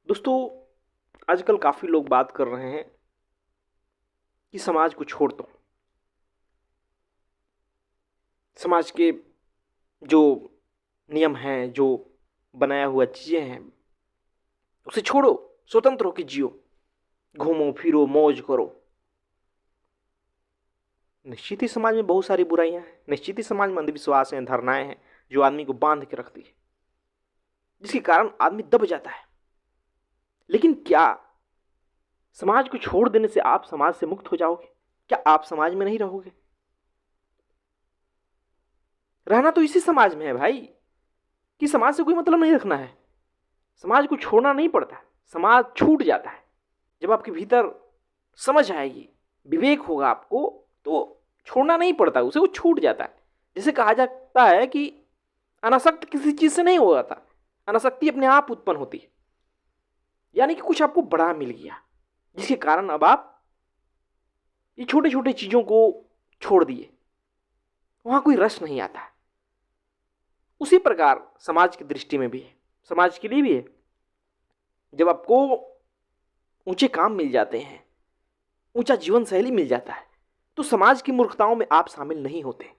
दोस्तों, आजकल काफ़ी लोग बात कर रहे हैं कि समाज को छोड़ दो। समाज के जो नियम हैं, जो बनाया हुआ चीज़ें हैं, उसे छोड़ो, स्वतंत्र होकर जियो, घूमो फिरो, मौज करो। निश्चित ही समाज में बहुत सारी बुराइयां हैं, निश्चित ही समाज में अंधविश्वास हैं, धारणाएं हैं जो आदमी को बांध के रखती है, जिसके कारण आदमी दब जाता है। लेकिन क्या समाज को छोड़ देने से आप समाज से मुक्त हो जाओगे? क्या आप समाज में नहीं रहोगे? रहना तो इसी समाज में है भाई, कि समाज से कोई मतलब नहीं रखना है। समाज को छोड़ना नहीं पड़ता, समाज छूट जाता है जब आपके भीतर समझ आएगी, विवेक होगा आपको, तो छोड़ना नहीं पड़ता उसे, वो छूट जाता है। जिसे कहा जाता है कि अनासक्त किसी चीज से नहीं होता था, अनासक्ति अपने आप उत्पन्न होती है। यानी कि कुछ आपको बड़ा मिल गया, जिसके कारण अब आप ये छोटे छोटे चीजों को छोड़ दिए, वहां कोई रस नहीं आता है। उसी प्रकार समाज की दृष्टि में भी है, समाज के लिए भी है। जब आपको ऊंचे काम मिल जाते हैं, ऊंचा जीवन शैली मिल जाता है, तो समाज की मूर्खताओं में आप शामिल नहीं होते।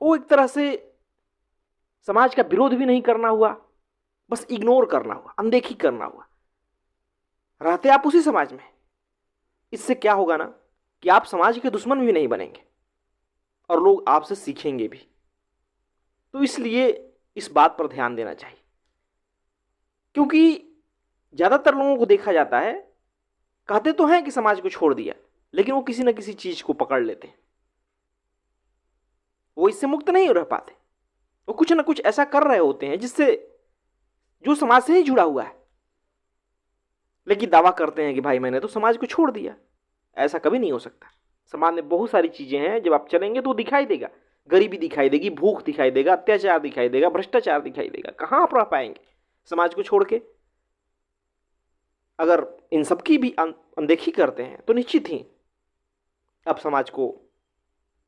वो एक तरह से समाज का विरोध भी नहीं करना हुआ, बस इग्नोर करना हुआ, अनदेखी करना हुआ। रहते आप उसी समाज में। इससे क्या होगा ना, कि आप समाज के दुश्मन भी नहीं बनेंगे और लोग आपसे सीखेंगे भी। तो इसलिए इस बात पर ध्यान देना चाहिए, क्योंकि ज्यादातर लोगों को देखा जाता है, कहते तो हैं कि समाज को छोड़ दिया, लेकिन वो किसी न किसी चीज को पकड़ लेते हैं। वो इससे मुक्त नहीं रह पाते। वो कुछ ना कुछ ऐसा कर रहे होते हैं जिससे जो समाज से ही जुड़ा हुआ है, लेकिन दावा करते हैं कि भाई मैंने तो समाज को छोड़ दिया। ऐसा कभी नहीं हो सकता। समाज में बहुत सारी चीजें हैं, जब आप चलेंगे तो दिखाई देगा। गरीबी दिखाई देगी, भूख दिखाई देगा, अत्याचार दिखाई देगा, भ्रष्टाचार दिखाई देगा। कहां आप रह पाएंगे समाज को छोड़ के? अगर इन सबकी भी अनदेखी करते हैं तो निश्चित ही आप समाज को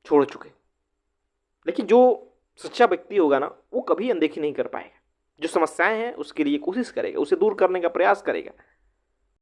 छोड़ चुके। लेकिन जो सच्चा व्यक्ति होगा ना, वो कभी अनदेखी नहीं कर पाएगा। जो समस्याएं हैं उसके लिए कोशिश करेगा, उसे दूर करने का प्रयास करेगा।